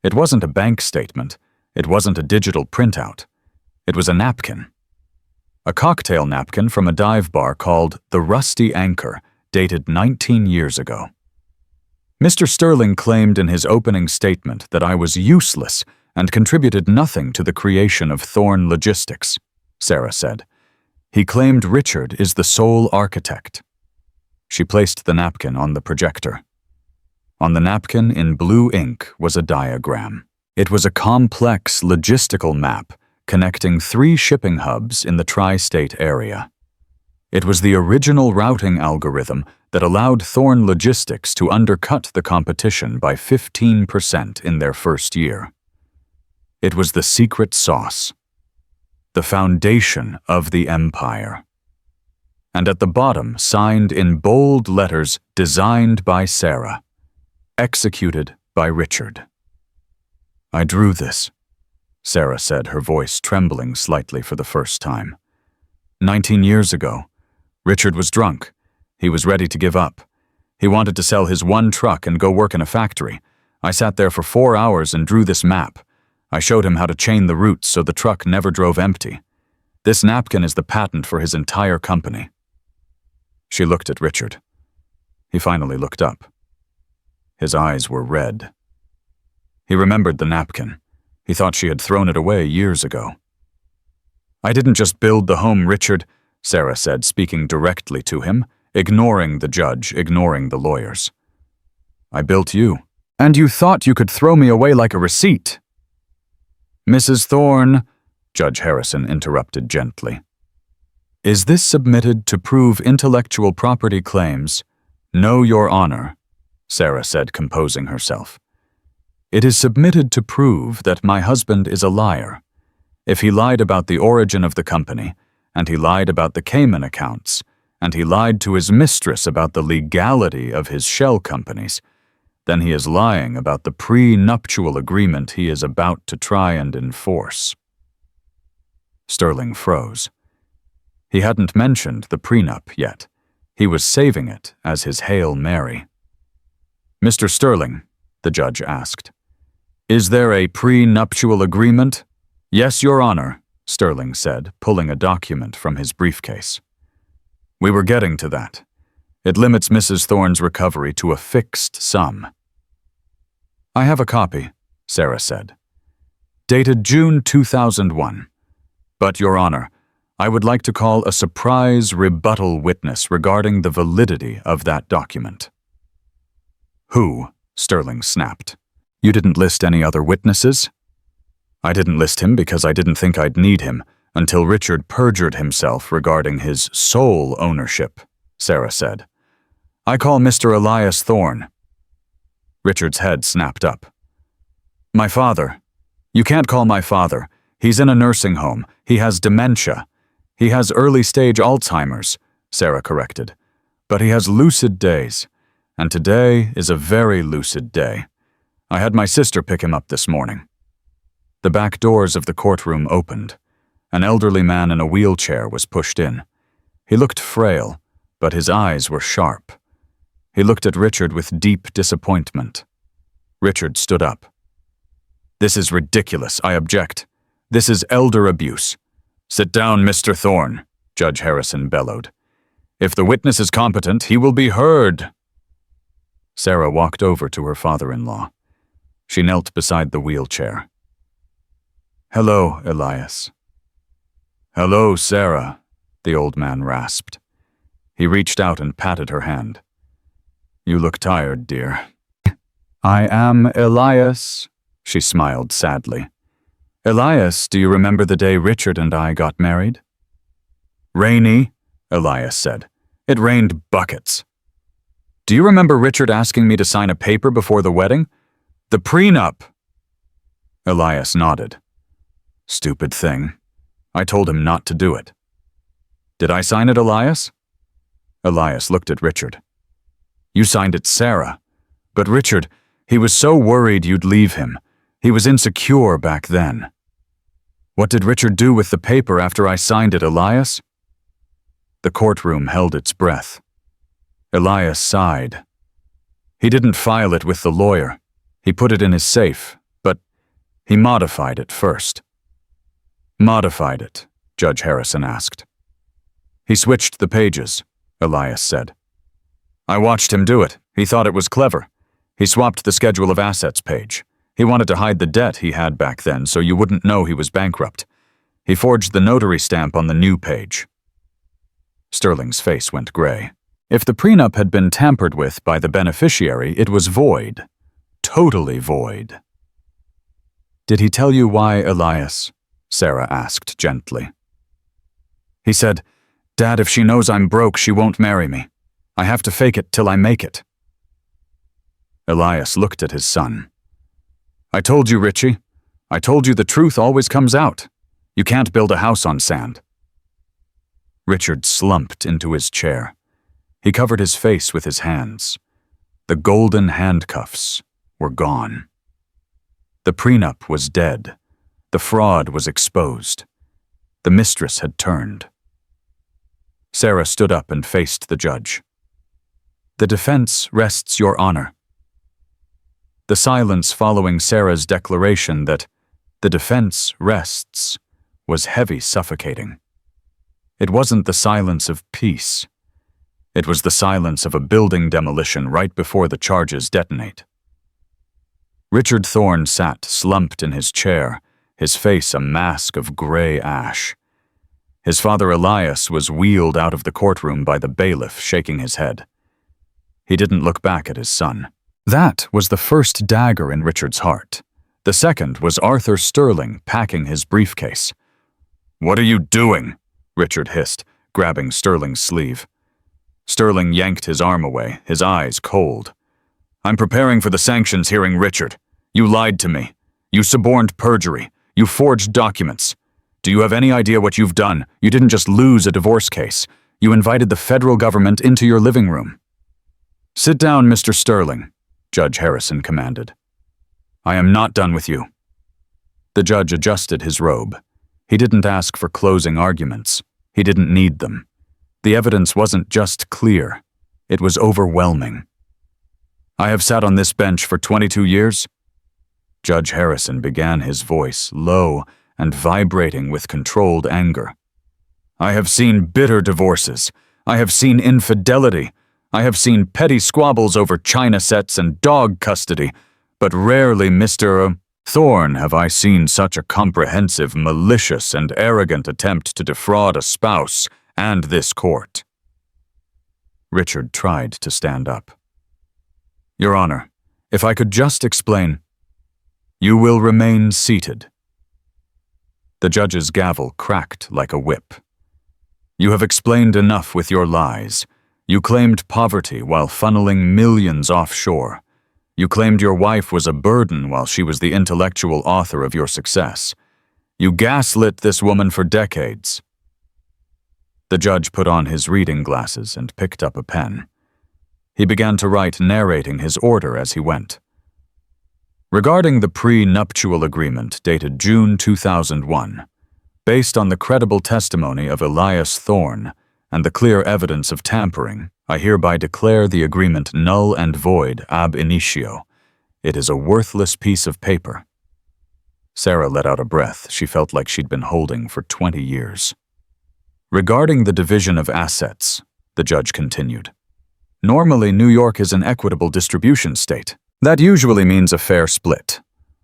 It wasn't a bank statement. It wasn't a digital printout. It was a napkin. A cocktail napkin from a dive bar called the Rusty Anchor, dated 19 years ago. Mr. Sterling claimed in his opening statement that I was useless and contributed nothing to the creation of Thorn Logistics, Sarah said. He claimed Richard is the sole architect. She placed the napkin on the projector. On the napkin, in blue ink, was a diagram. It was a complex logistical map connecting 3 shipping hubs in the tri-state area. It was the original routing algorithm that allowed Thorn Logistics to undercut the competition by 15% in their first year. It was the secret sauce, the foundation of the empire. And at the bottom, signed in bold letters, designed by Sarah, executed by Richard. I drew this, Sarah said, her voice trembling slightly for the first time. 19 years ago, Richard was drunk. He was ready to give up. He wanted to sell his one truck and go work in a factory. I sat there for 4 hours and drew this map. I showed him how to chain the routes so the truck never drove empty. This napkin is the patent for his entire company. She looked at Richard. He finally looked up. His eyes were red. He remembered the napkin. He thought she had thrown it away years ago. I didn't just build the home, Richard, Sarah said, speaking directly to him, ignoring the judge, ignoring the lawyers. I built you, and you thought you could throw me away like a receipt. Mrs. Thorne, Judge Harrison interrupted gently. Is this submitted to prove intellectual property claims? No, Your Honor, Sarah said, composing herself. It is submitted to prove that my husband is a liar. If he lied about the origin of the company, and he lied about the Cayman accounts, and he lied to his mistress about the legality of his shell companies, then he is lying about the pre-nuptial agreement he is about to try and enforce. Sterling froze. He hadn't mentioned the prenup yet. He was saving it as his Hail Mary. Mr. Sterling, the judge asked, is there a pre-nuptial agreement? Yes, Your Honor, Sterling said, pulling a document from his briefcase. We were getting to that. It limits Mrs. Thorne's recovery to a fixed sum. I have a copy, Sarah said. Dated June 2001. But, Your Honor, I would like to call a surprise rebuttal witness regarding the validity of that document." "Who?" Sterling snapped. "You didn't list any other witnesses?" "I didn't list him because I didn't think I'd need him until Richard perjured himself regarding his sole ownership," Sarah said. "I call Mr. Elias Thorne." Richard's head snapped up. "My father. You can't call my father. He's in a nursing home. He has dementia. He has early-stage Alzheimer's," Sarah corrected. "But he has lucid days, and today is a very lucid day. I had my sister pick him up this morning." The back doors of the courtroom opened. An elderly man in a wheelchair was pushed in. He looked frail, but his eyes were sharp. He looked at Richard with deep disappointment. Richard stood up. "This is ridiculous. I object. This is elder abuse." "Sit down, Mr. Thorne," Judge Harrison bellowed. "If the witness is competent, he will be heard." Sarah walked over to her father-in-law. She knelt beside the wheelchair. "Hello, Elias." "Hello, Sarah," the old man rasped. He reached out and patted her hand. "You look tired, dear." "I am Elias," she smiled sadly. "Elias, do you remember the day Richard and I got married?" "Rainy," Elias said. "It rained buckets." "Do you remember Richard asking me to sign a paper before the wedding? The prenup." Elias nodded. "Stupid thing. I told him not to do it." "Did I sign it, Elias?" Elias looked at Richard. "You signed it, Sarah. But Richard, he was so worried you'd leave him. He was insecure back then." "What did Richard do with the paper after I signed it, Elias?" The courtroom held its breath. Elias sighed. "He didn't file it with the lawyer. He put it in his safe, but he modified it first." "Modified it?" Judge Harrison asked. "He switched the pages," Elias said. "I watched him do it. He thought it was clever. He swapped the schedule of assets page. He wanted to hide the debt he had back then so you wouldn't know he was bankrupt. He forged the notary stamp on the new page." Sterling's face went gray. If the prenup had been tampered with by the beneficiary, it was void. Totally void. "Did he tell you why, Elias?" Sarah asked gently. "He said, 'Dad, if she knows I'm broke, she won't marry me. I have to fake it till I make it.'" Elias looked at his son. "I told you, Richie. I told you the truth always comes out. You can't build a house on sand." Richard slumped into his chair. He covered his face with his hands. The golden handcuffs were gone. The prenup was dead. The fraud was exposed. The mistress had turned. Sarah stood up and faced the judge. "The defense rests your honor." The silence following Sarah's declaration that the defense rests was heavy, suffocating. It wasn't the silence of peace. It was the silence of a building demolition right before the charges detonate. Richard Thorne sat slumped in his chair, his face a mask of gray ash. His father Elias was wheeled out of the courtroom by the bailiff, shaking his head. He didn't look back at his son. That was the first dagger in Richard's heart. The second was Arthur Sterling packing his briefcase. "What are you doing?" Richard hissed, grabbing Sterling's sleeve. Sterling yanked his arm away, his eyes cold. "I'm preparing for the sanctions hearing, Richard. You lied to me. You suborned perjury. You forged documents. Do you have any idea what you've done? You didn't just lose a divorce case. You invited the federal government into your living room." "Sit down, Mr. Sterling," Judge Harrison commanded. "I am not done with you." The judge adjusted his robe. He didn't ask for closing arguments. He didn't need them. The evidence wasn't just clear. It was overwhelming. "I have sat on this bench for 22 years. Judge Harrison began, his voice low and vibrating with controlled anger. "I have seen bitter divorces. I have seen infidelity. I have seen petty squabbles over china sets and dog custody, but rarely Mr. Thorn, have I seen such a comprehensive, malicious, and arrogant attempt to defraud a spouse and this court. Richard tried to stand up. Your Honor, if I could just explain. You will remain seated. The judge's gavel cracked like a whip. You have explained enough with your lies. You claimed poverty while funneling millions offshore. You claimed your wife was a burden while she was the intellectual author of your success. You gaslit this woman for decades. The judge put on his reading glasses and picked up a pen. He began to write, narrating his order as he went. Regarding the pre-nuptial agreement dated June 2001, based on the credible testimony of Elias Thorn and the clear evidence of tampering, I hereby declare the agreement null and void ab initio. It is a worthless piece of paper. Sarah let out a breath she felt like she'd been holding for 20 years. Regarding the division of assets, the judge continued. Normally, New York is an equitable distribution state. That usually means a fair split.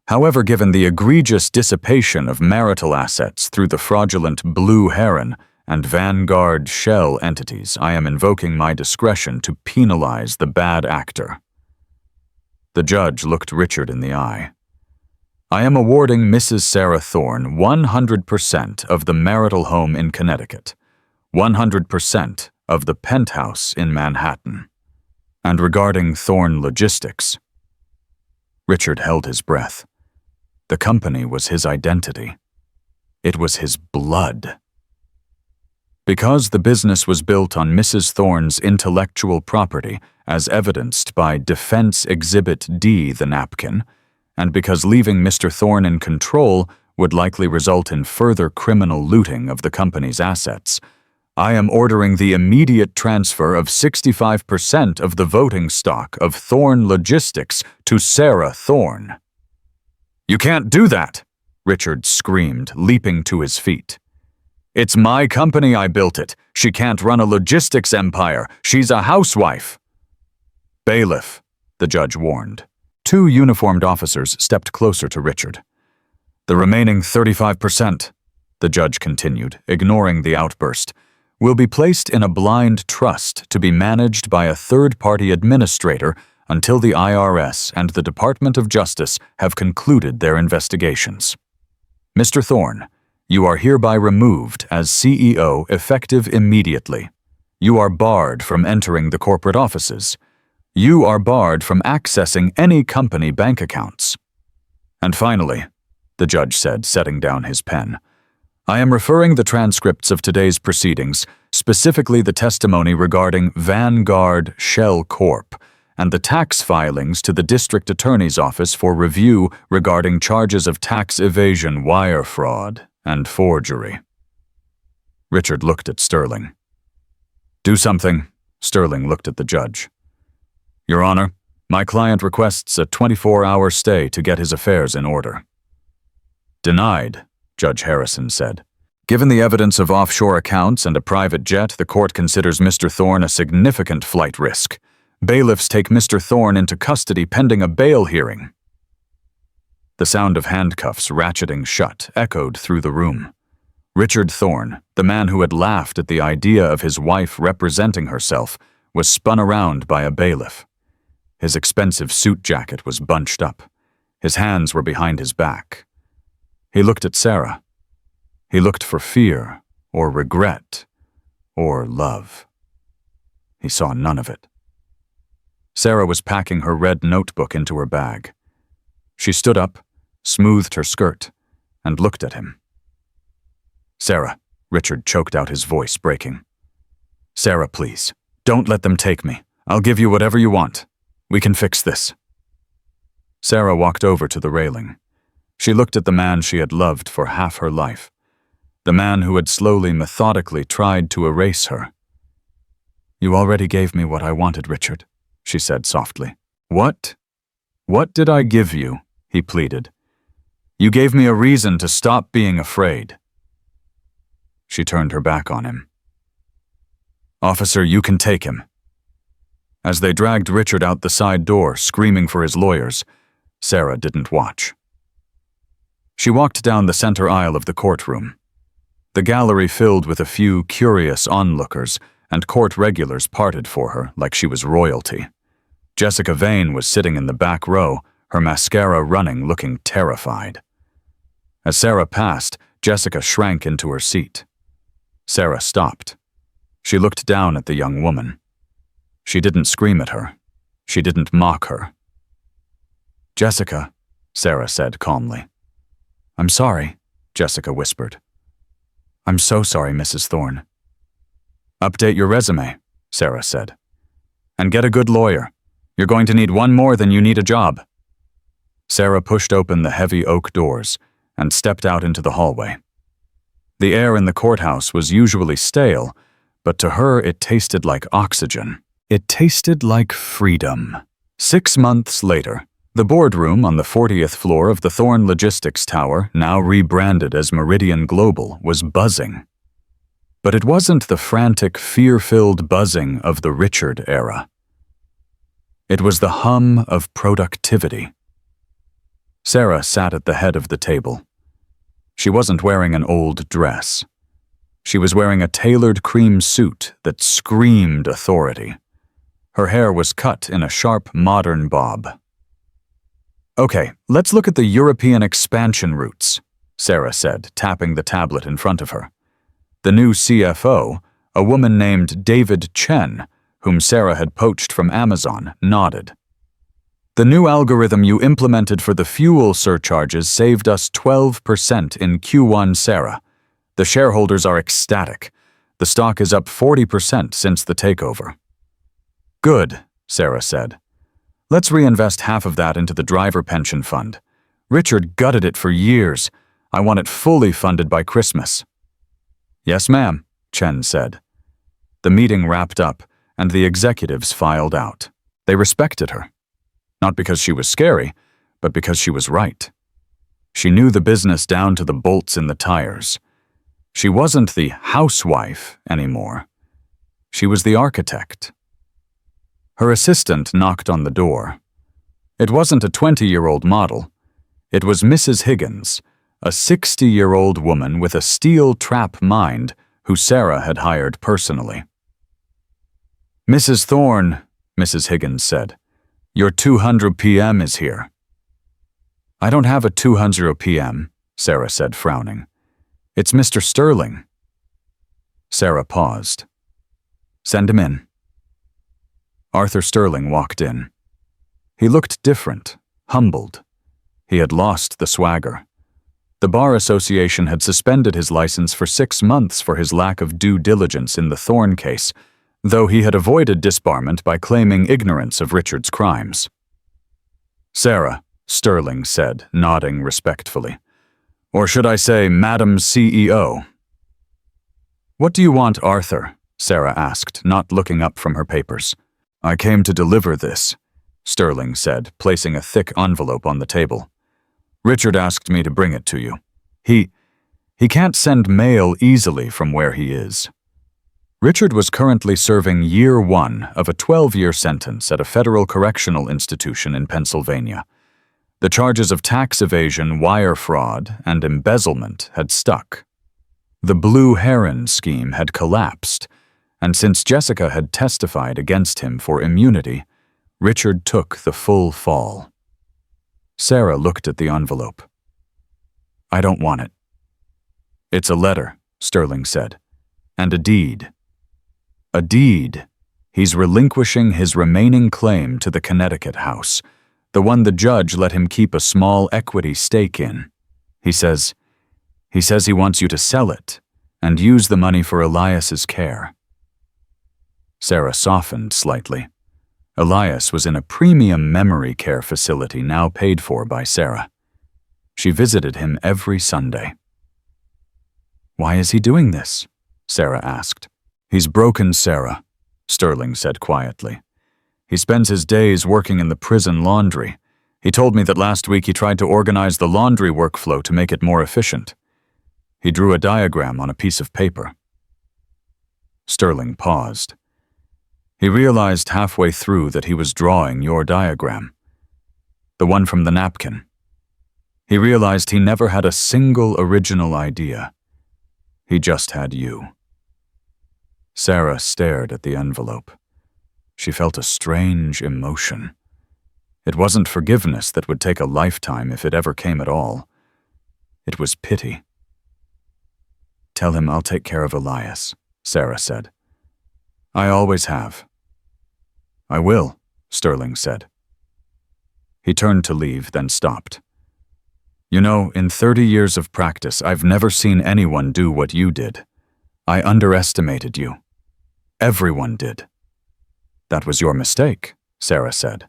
However, given the egregious dissipation of marital assets through the fraudulent Blue Heron and Vanguard shell entities, I am invoking my discretion to penalize the bad actor. The judge looked Richard in the eye. I am awarding Mrs. Sarah Thorn 100% of the marital home in Connecticut, 100% of the penthouse in Manhattan. And regarding Thorn Logistics, Richard held his breath. The company was his identity. It was his blood. Because the business was built on Mrs. Thorn's intellectual property, as evidenced by Defense Exhibit D, the napkin, and because leaving Mr. Thorn in control would likely result in further criminal looting of the company's assets, I am ordering the immediate transfer of 65% of the voting stock of Thorn Logistics to Sarah Thorn. You can't do that, Richard screamed, leaping to his feet. It's my company, I built it. She can't run a logistics empire. She's a housewife. Bailiff, the judge warned. 2 uniformed officers stepped closer to Richard. The remaining 35%, the judge continued, ignoring the outburst, will be placed in a blind trust to be managed by a third-party administrator until the IRS and the Department of Justice have concluded their investigations. Mr. Thorn, you are hereby removed as CEO effective immediately. You are barred from entering the corporate offices. You are barred from accessing any company bank accounts. And finally, the judge said, setting down his pen, I am referring the transcripts of today's proceedings, specifically the testimony regarding Vanguard Shell Corp., and the tax filings to the district attorney's office for review regarding charges of tax evasion, wire fraud, and forgery. Richard looked at Sterling. Do something. Sterling looked at the judge. Your Honor, my client requests a 24-hour stay to get his affairs in order. Denied, Judge Harrison said. Given the evidence of offshore accounts and a private jet, the court considers Mr. Thorn a significant flight risk. Bailiffs take Mr. Thorn into custody pending a bail hearing. The sound of handcuffs ratcheting shut echoed through the room. Richard Thorn, the man who had laughed at the idea of his wife representing herself, was spun around by a bailiff. His expensive suit jacket was bunched up. His hands were behind his back. He looked at Sarah. He looked for fear, or regret, or love. He saw none of it. Sarah was packing her red notebook into her bag. She stood up, smoothed her skirt, and looked at him. Sarah, Richard choked out, his voice breaking. Sarah, please, don't let them take me. I'll give you whatever you want. We can fix this. Sarah walked over to the railing. She looked at the man she had loved for half her life, the man who had slowly, methodically tried to erase her. You already gave me what I wanted, Richard, she said softly. What? What did I give you? He pleaded. You gave me a reason to stop being afraid. She turned her back on him. Officer, you can take him. As they dragged Richard out the side door, screaming for his lawyers, Sarah didn't watch. She walked down the center aisle of the courtroom. The gallery filled with a few curious onlookers, and court regulars parted for her like she was royalty. Jessica Vane was sitting in the back row, her mascara running, looking terrified. As Sarah passed, Jessica shrank into her seat. Sarah stopped. She looked down at the young woman. She didn't scream at her. She didn't mock her. "Jessica," Sarah said calmly. "I'm sorry," Jessica whispered. "I'm so sorry, Mrs. Thorne." "Update your resume," Sarah said. "And get a good lawyer. You're going to need one more than you need a job." Sarah pushed open the heavy oak doors and stepped out into the hallway. The air in the courthouse was usually stale, but to her it tasted like oxygen. It tasted like freedom. 6 months later, the boardroom on the 40th floor of the Thorne Logistics Tower, now rebranded as Meridian Global, was buzzing. But it wasn't the frantic, fear-filled buzzing of the Richard era. It was the hum of productivity. Sarah sat at the head of the table. She wasn't wearing an old dress. She was wearing a tailored cream suit that screamed authority. Her hair was cut in a sharp, modern bob. "Okay, let's look at the European expansion routes," Sarah said, tapping the tablet in front of her. The new CFO, a woman named David Chen, whom Sarah had poached from Amazon, nodded. "The new algorithm you implemented for the fuel surcharges saved us 12% in Q1, Sarah. The shareholders are ecstatic. The stock is up 40% since the takeover." "Good," Sarah said. "Let's reinvest half of that into the driver pension fund. Richard gutted it for years. I want it fully funded by Christmas." "Yes, ma'am," Chen said. The meeting wrapped up, and the executives filed out. They respected her. Not because she was scary, but because she was right. She knew the business down to the bolts in the tires. She wasn't the housewife anymore. She was the architect. Her assistant knocked on the door. It wasn't a 20-year-old model. It was Mrs. Higgins, a 60-year-old woman with a steel trap mind who Sarah had hired personally. "Mrs. Thorne," Mrs. Higgins said, "your 200 p.m. is here." "I don't have a 200 p.m., Sarah said, frowning. "It's Mr. Sterling." Sarah paused. "Send him in." Arthur Sterling walked in. He looked different, humbled. He had lost the swagger. The Bar Association had suspended his license for 6 months for his lack of due diligence in the Thorne case, though he had avoided disbarment by claiming ignorance of Richard's crimes. "Sarah," Sterling said, nodding respectfully. "Or should I say, Madam CEO?" "What do you want, Arthur?" Sarah asked, not looking up from her papers. "I came to deliver this," Sterling said, placing a thick envelope on the table. "Richard asked me to bring it to you. He can't send mail easily from where he is." Richard was currently serving year 1 of a 12-year sentence at a federal correctional institution in Pennsylvania. The charges of tax evasion, wire fraud, and embezzlement had stuck. The Blue Heron scheme had collapsed, and since Jessica had testified against him for immunity, Richard took the full fall. Sarah looked at the envelope. "I don't want it." "It's a letter," Sterling said, "and a deed." "A deed. He's relinquishing his remaining claim to the Connecticut house, the one the judge let him keep a small equity stake in. He says he wants you to sell it and use the money for Elias's care." Sarah softened slightly. Elias was in a premium memory care facility now paid for by Sarah. She visited him every Sunday. "Why is he doing this?" Sarah asked. "He's broken, Sarah," Sterling said quietly. "He spends his days working in the prison laundry. He told me that last week he tried to organize the laundry workflow to make it more efficient. He drew a diagram on a piece of paper." Sterling paused. He realized halfway through that he was drawing your diagram. The one from the napkin. He realized he never had a single original idea. He just had you. Sarah stared at the envelope. She felt a strange emotion. It wasn't forgiveness that would take a lifetime if it ever came at all. It was pity. "Tell him I'll take care of Elias," Sarah said. "I always have." "I will," Sterling said. He turned to leave, then stopped. "You know, in 30 years of practice, I've never seen anyone do what you did. I underestimated you. Everyone did." "That was your mistake," Sarah said.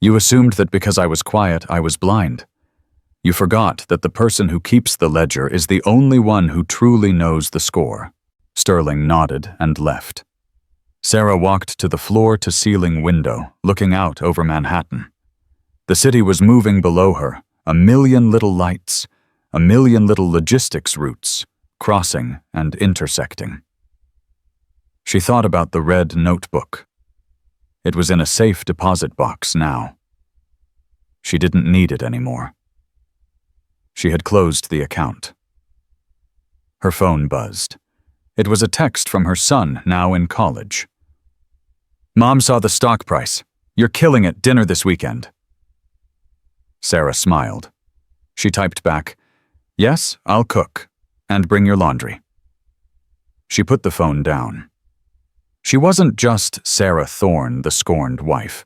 "You assumed that because I was quiet, I was blind. You forgot that the person who keeps the ledger is the only one who truly knows the score." Sterling nodded and left. Sarah walked to the floor-to-ceiling window, looking out over Manhattan. The city was moving below her, a million little lights, a million little logistics routes, crossing and intersecting. She thought about the red notebook. It was in a safe deposit box now. She didn't need it anymore. She had closed the account. Her phone buzzed. It was a text from her son, now in college. "Mom saw the stock price. You're killing it dinner this weekend." Sarah smiled. She typed back, "Yes, I'll cook, and bring your laundry." She put the phone down. She wasn't just Sarah Thorne, the scorned wife.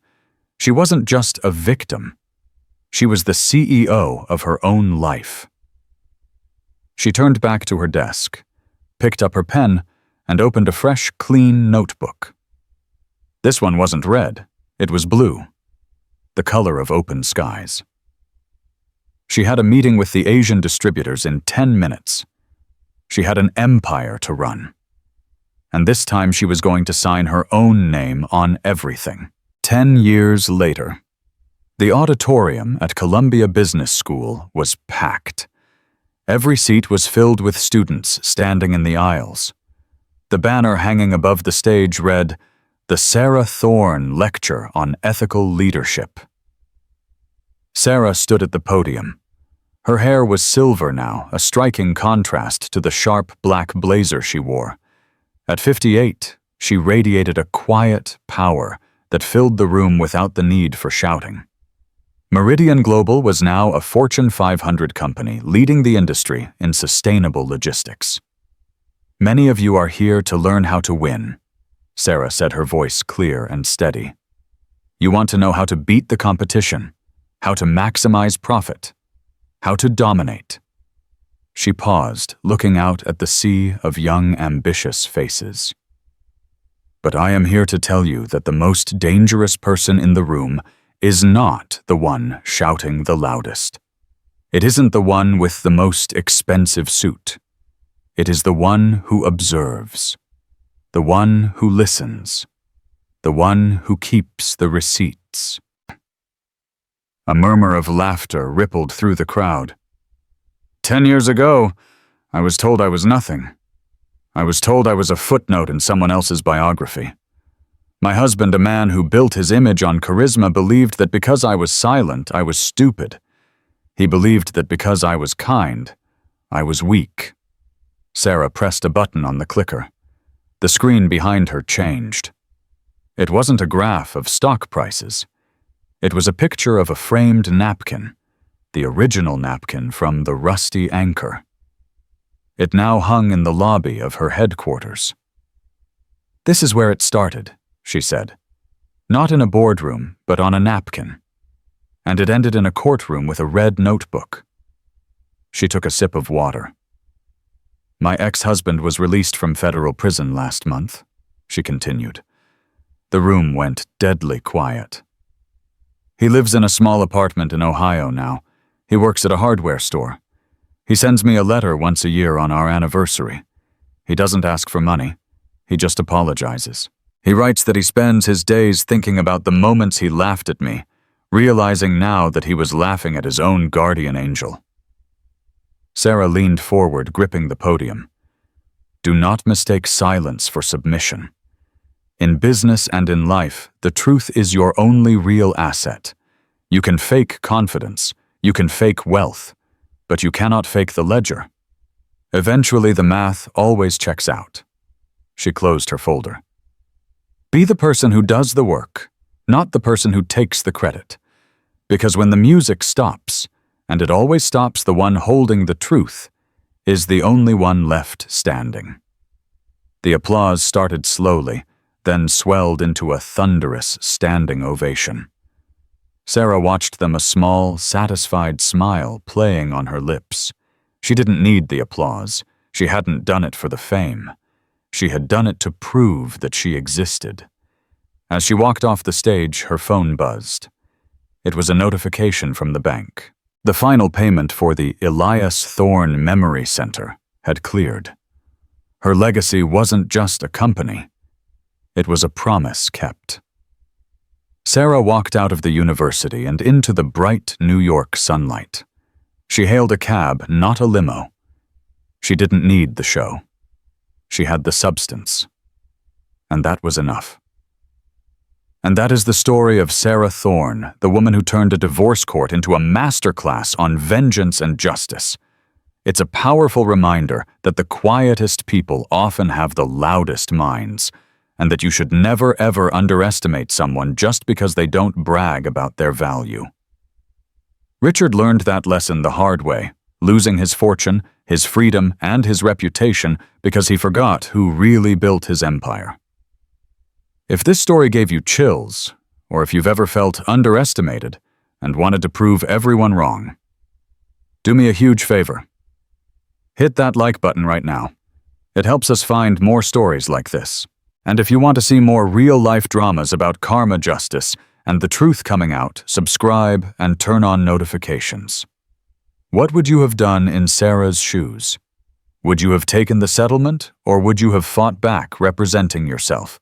She wasn't just a victim. She was the CEO of her own life. She turned back to her desk, picked up her pen, and opened a fresh, clean notebook. This one wasn't red, it was blue, the color of open skies. She had a meeting with the Asian distributors in 10 minutes. She had an empire to run. And this time she was going to sign her own name on everything. 10 years later, the auditorium at Columbia Business School was packed. Every seat was filled with students standing in the aisles. The banner hanging above the stage read, "The Sarah Thorne Lecture on Ethical Leadership." Sarah stood at the podium. Her hair was silver now, a striking contrast to the sharp black blazer she wore. At 58, she radiated a quiet power that filled the room without the need for shouting. Meridian Global was now a Fortune 500 company leading the industry in sustainable logistics. "Many of you are here to learn how to win," Sarah said, her voice clear and steady. "You want to know how to beat the competition, how to maximize profit, how to dominate." She paused, looking out at the sea of young, ambitious faces. "But I am here to tell you that the most dangerous person in the room is not the one shouting the loudest. It isn't the one with the most expensive suit. It is the one who observes, the one who listens, the one who keeps the receipts." A murmur of laughter rippled through the crowd. 10 years ago, I was told I was nothing. I was told I was a footnote in someone else's biography. My husband, a man who built his image on charisma, believed that because I was silent, I was stupid. He believed that because I was kind, I was weak. Sarah pressed a button on the clicker. The screen behind her changed. It wasn't a graph of stock prices. It was a picture of a framed napkin, the original napkin from the Rusty Anchor. It now hung in the lobby of her headquarters. "This is where it started," she said. "Not in a boardroom, but on a napkin. And it ended in a courtroom with a red notebook." She took a sip of water. "My ex-husband was released from federal prison last month," she continued. The room went deadly quiet. "He lives in a small apartment in Ohio now. He works at a hardware store. He sends me a letter once a year on our anniversary. He doesn't ask for money. He just apologizes. He writes that he spends his days thinking about the moments he laughed at me, realizing now that he was laughing at his own guardian angel." Sarah leaned forward, gripping the podium. "Do not mistake silence for submission. In business and in life, the truth is your only real asset. You can fake confidence. You can fake wealth, but you cannot fake the ledger. Eventually, the math always checks out. She closed her folder. Be the person who does the work, not the person who takes the credit. Because when the music stops, and it always stops, the one holding the truth is the only one left standing. The applause started slowly, then swelled into a thunderous standing ovation. Sarah watched them, a small, satisfied smile playing on her lips. She didn't need the applause. She hadn't done it for the fame. She had done it to prove that she existed. As she walked off the stage, her phone buzzed. It was a notification from the bank. The final payment for the Elias Thorne Memory Center had cleared. Her legacy wasn't just a company. It was a promise kept. Sarah walked out of the university and into the bright New York sunlight. She hailed a cab, not a limo. She didn't need the show. She had the substance. And that was enough. And that is the story of Sarah Thorne, the woman who turned a divorce court into a masterclass on vengeance and justice. It's a powerful reminder that the quietest people often have the loudest minds, and that you should never ever underestimate someone just because they don't brag about their value. Richard learned that lesson the hard way, losing his fortune, his freedom, and his reputation because he forgot who really built his empire. If this story gave you chills, or if you've ever felt underestimated and wanted to prove everyone wrong, do me a huge favor. Hit that like button right now. It helps us find more stories like this. And if you want to see more real-life dramas about karma justice and the truth coming out, subscribe and turn on notifications. What would you have done in Sarah's shoes? Would you have taken the settlement, or would you have fought back representing yourself?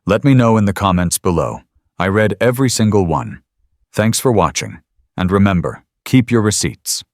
Let me know in the comments below. I read every single one. Thanks for watching, and remember, keep your receipts.